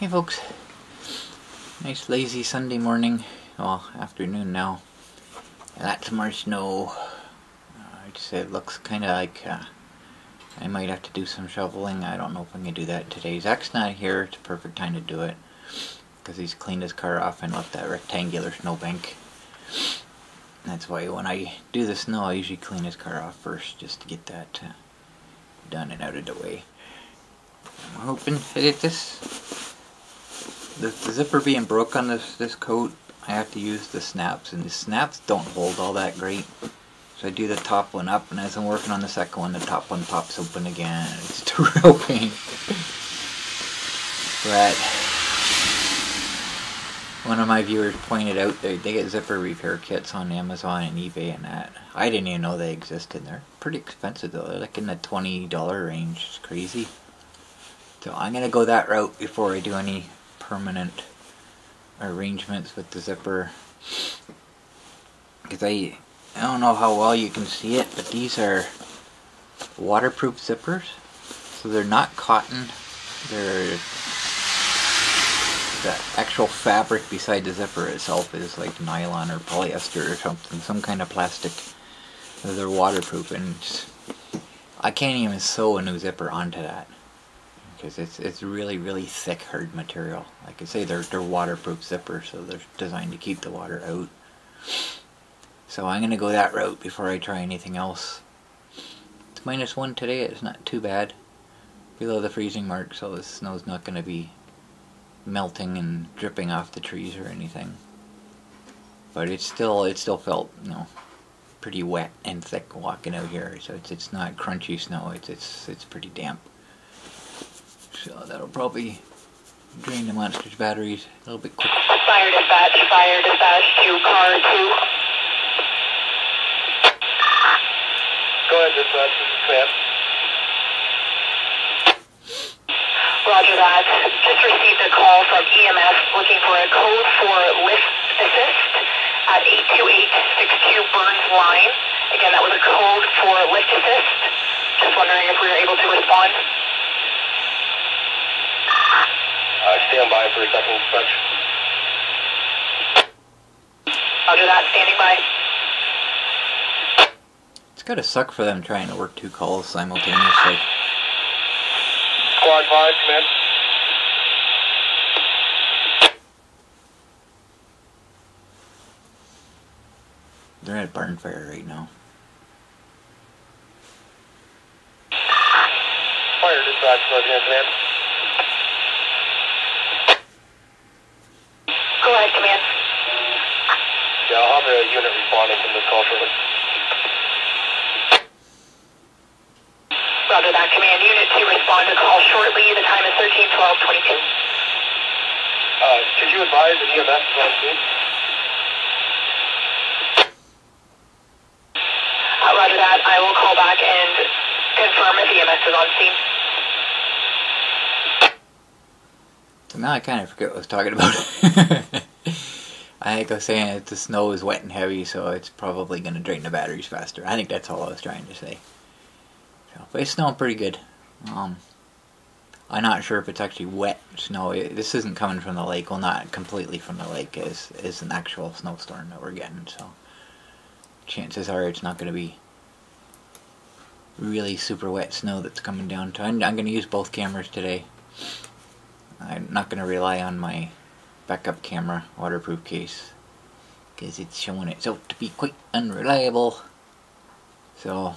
Hey folks, nice lazy Sunday morning, well afternoon now, lots more snow. I'd say it looks kinda like I might have to do some shoveling. I don't know if I'm gonna do that today. Zach's not here, it's a perfect time to do it, because he's cleaned his car off and left that rectangular snowbank. That's why when I do the snow I usually clean his car off first, just to get that done and out of the way. I'm hoping to get the zipper being broke on this coat, I have to use the snaps, and the snaps don't hold all that great. So I do the top one up, and as I'm working on the second one, the top one pops open again. It's a real pain. But one of my viewers pointed out they get zipper repair kits on Amazon and eBay and that. I didn't even know they existed. They're pretty expensive though. They're like in the $20 range. It's crazy. So I'm gonna go that route before I do any permanent arrangements with the zipper, because I don't know how well you can see it, but these are waterproof zippers, so they're not cotton, they're the actual fabric beside the zipper itself is like nylon or polyester or something, some kind of plastic. They're waterproof, and I can't even sew a new zipper onto that, because it's really thick, hard material. Like I say, they're waterproof zippers, so they're designed to keep the water out. So I'm gonna go that route before I try anything else. It's -1 today. It's not too bad. Below the freezing mark, so the snow's not gonna be melting and dripping off the trees or anything. But it still felt, you know, pretty wet and thick walking out here. So it's not crunchy snow. It's pretty damp. So that'll probably drain the monster's batteries a little bit quicker. Fire dispatch to car 2. Go ahead, dispatch, this is Smith. Roger that. Just received a call from EMS looking for a code for lift assist at 82862 Burns line. Again, that was a code for lift assist. Just wondering if we were able to respond. Stand by for a second dispatch. Roger that, standing by. It's gotta suck for them trying to work 2 calls simultaneously. Squad 5, command. They're at barn fire right now. Fire dispatch, Sergeant command. Go ahead, command. Yeah, I'll have a unit responding from this call shortly. Roger that, command. Unit 2 respond to call shortly. The time is 13:12:22. Could you advise the EMS is on scene? Roger that. I will call back and confirm if EMS is on scene. So now I kind of forget what I was talking about. I think I was saying that the snow is wet and heavy, so it's probably going to drain the batteries faster. I think that's all I was trying to say. So, but it's snowing pretty good. I'm not sure if it's actually wet snow. This isn't coming from the lake. Well, not completely from the lake. It's an actual snowstorm that we're getting. So chances are it's not going to be really super wet snow that's coming down. I'm going to use both cameras today. I'm not going to rely on my backup camera waterproof case, because it's showing itself to be quite unreliable. So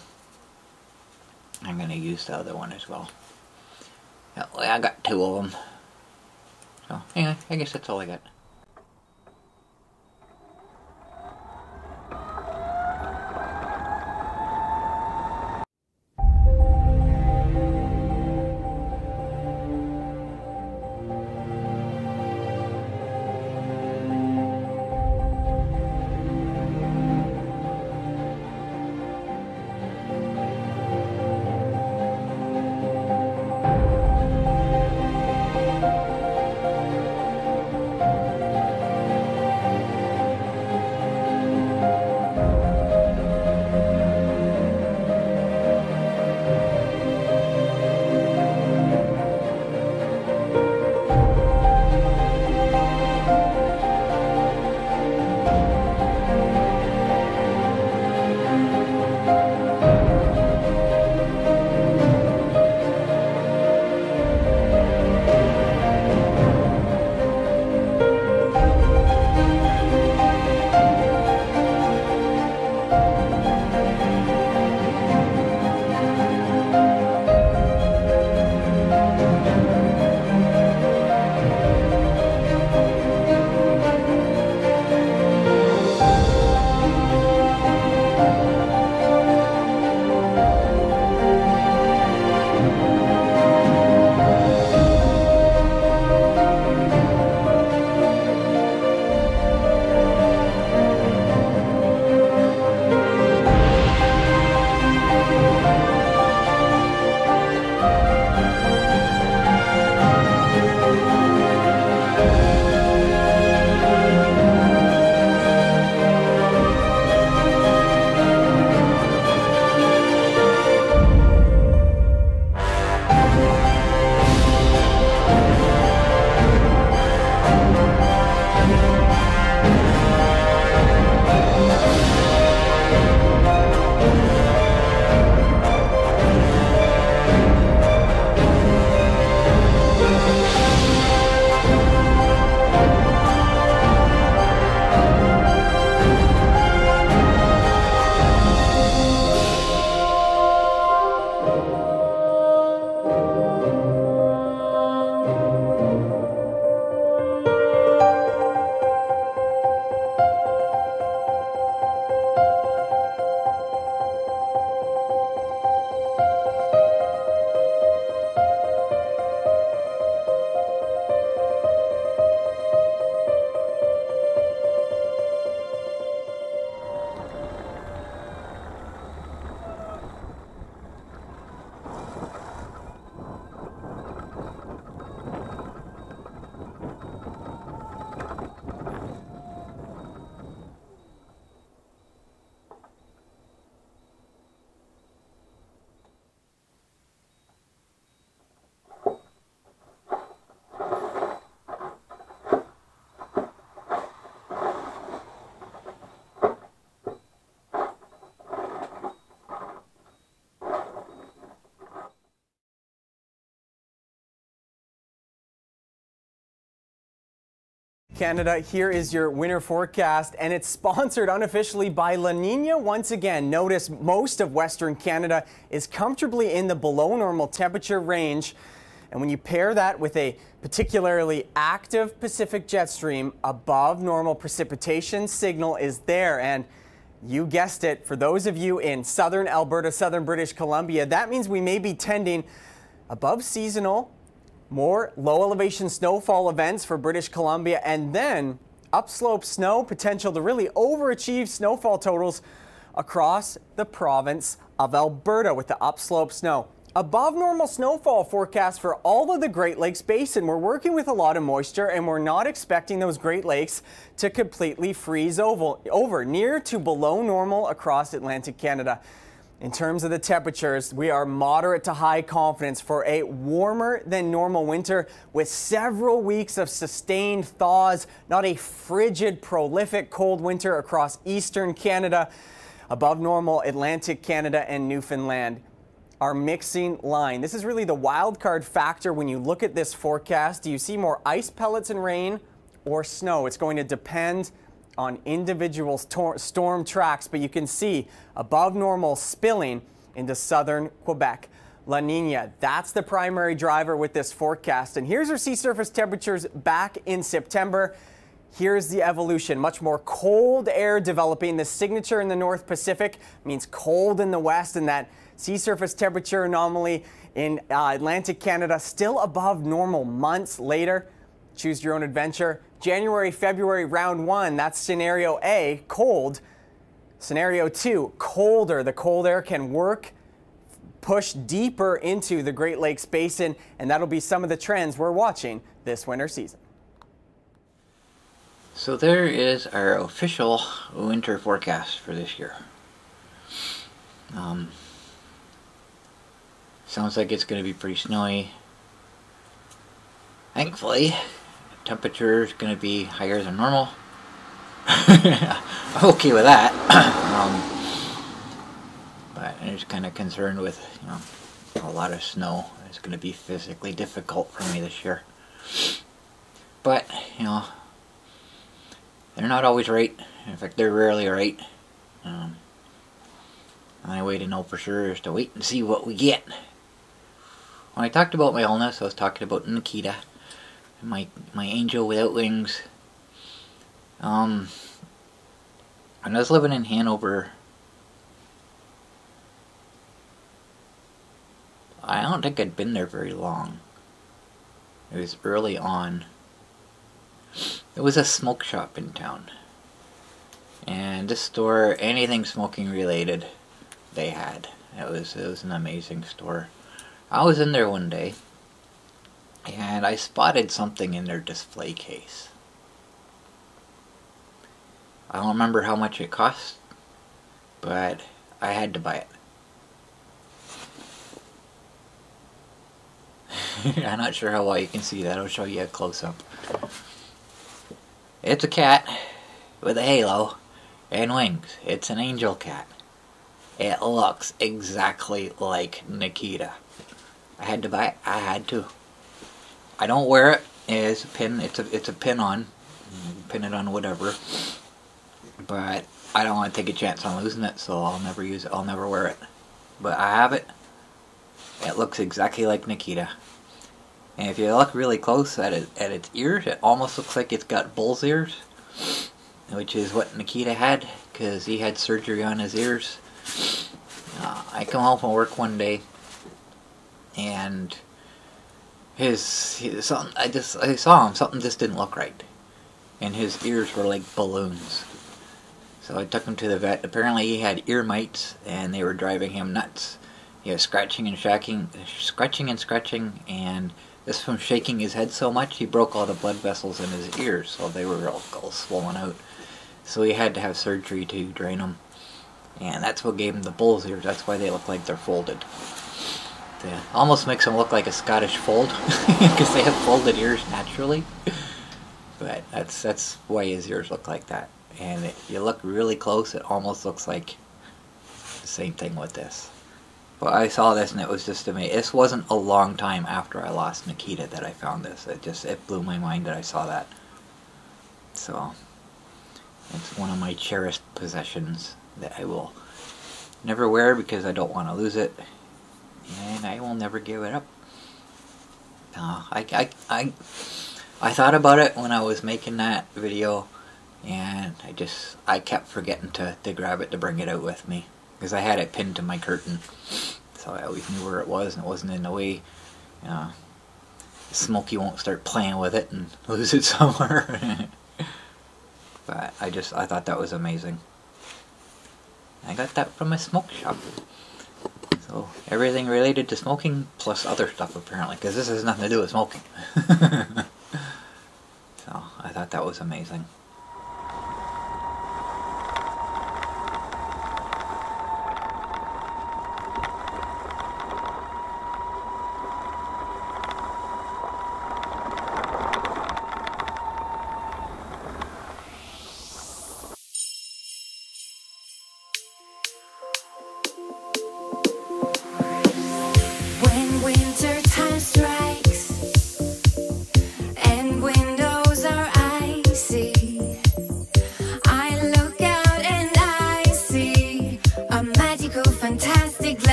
I'm going to use the other one as well. That way I got 2 of them. So anyway, I guess that's all I got. Canada, here is your winter forecast, and it's sponsored unofficially by La Nina once again. Notice most of Western Canada is comfortably in the below normal temperature range, and when you pair that with a particularly active Pacific jet stream, above normal precipitation signal is there. And you guessed it, for those of you in southern Alberta, southern British Columbia, that means we may be tending above seasonal, more low elevation snowfall events for British Columbia, and then upslope snow potential to really overachieve snowfall totals across the province of Alberta with the upslope snow. Above normal snowfall forecast for all of the Great Lakes Basin. We're working with a lot of moisture, and we're not expecting those Great Lakes to completely freeze over near to below normal across Atlantic Canada. In terms of the temperatures, we are moderate to high confidence for a warmer than normal winter with several weeks of sustained thaws, not a frigid, prolific cold winter across eastern Canada, above normal Atlantic Canada and Newfoundland. Our mixing line. This is really the wild card factor when you look at this forecast. Do you see more ice pellets and rain or snow? It's going to depend on individual storm tracks, but you can see above normal spilling into southern Quebec. La Nina, that's the primary driver with this forecast. And here's our sea surface temperatures back in September. Here's the evolution. Much more cold air developing. The signature in the North Pacific means cold in the west, and that sea surface temperature anomaly in Atlantic Canada still above normal months later. Choose your own adventure. January, February, round one, that's scenario A, cold. Scenario 2, colder. The cold air can push deeper into the Great Lakes Basin, and that'll be some of the trends we're watching this winter season. So there is our official winter forecast for this year. Sounds like it's going to be pretty snowy. Thankfully, temperature is going to be higher than normal. I'm okay with that. But I'm just kind of concerned with, a lot of snow. It's going to be physically difficult for me this year. But, they're not always right. In fact, they're rarely right. The only way to know for sure is to wait and see what we get. When I talked about my illness, I was talking about Nikita, my angel without wings. When I was living in Hanover, I don't think I'd been there very long. It was early on. It was a smoke shop in town. And this store, anything smoking related, they had. It was an amazing store. I was in there one day, and I spotted something in their display case. I don't remember how much it cost, but I had to buy it. I'm not sure how well you can see that. I'll show you a close-up. It's a cat with a halo and wings. It's an angel cat. It looks exactly like Nikita. I had to buy it. I had to. I don't wear it. It's a pin. It's a pin on. Pin it on whatever. But I don't want to take a chance on losing it, so I'll never use it. I'll never wear it. But I have it. It looks exactly like Nikita. And if you look really close at its ears, it almost looks like it's got bull's ears, which is what Nikita had, because he had surgery on his ears. I come home from work one day, and I saw him. Something just didn't look right, and his ears were like balloons. So I took him to the vet. Apparently he had ear mites, and they were driving him nuts. He was scratching and scratching, and just from shaking his head so much, he broke all the blood vessels in his ears, so they were all swollen out. So he had to have surgery to drain them. And that's what gave him the bull's ears. That's why they look like they're folded. It almost makes them look like a Scottish fold, because they have folded ears naturally. But that's why his ears look like that. And if you look really close, it almost looks like the same thing with this. Well, I saw this and it was just amazing. This wasn't a long time after I lost Nikita that I found this. It blew my mind that I saw that. So it's one of my cherished possessions that I will never wear because I don't want to lose it, and I will never give it up. I thought about it when I was making that video, and I kept forgetting to grab it to bring it out with me, because I had it pinned to my curtain, so I always knew where it was and it wasn't in the way. Smokey won't start playing with it and lose it somewhere. But I thought that was amazing. I got that from a smoke shop. So everything related to smoking plus other stuff apparently, because this has nothing to do with smoking. So I thought that was amazing.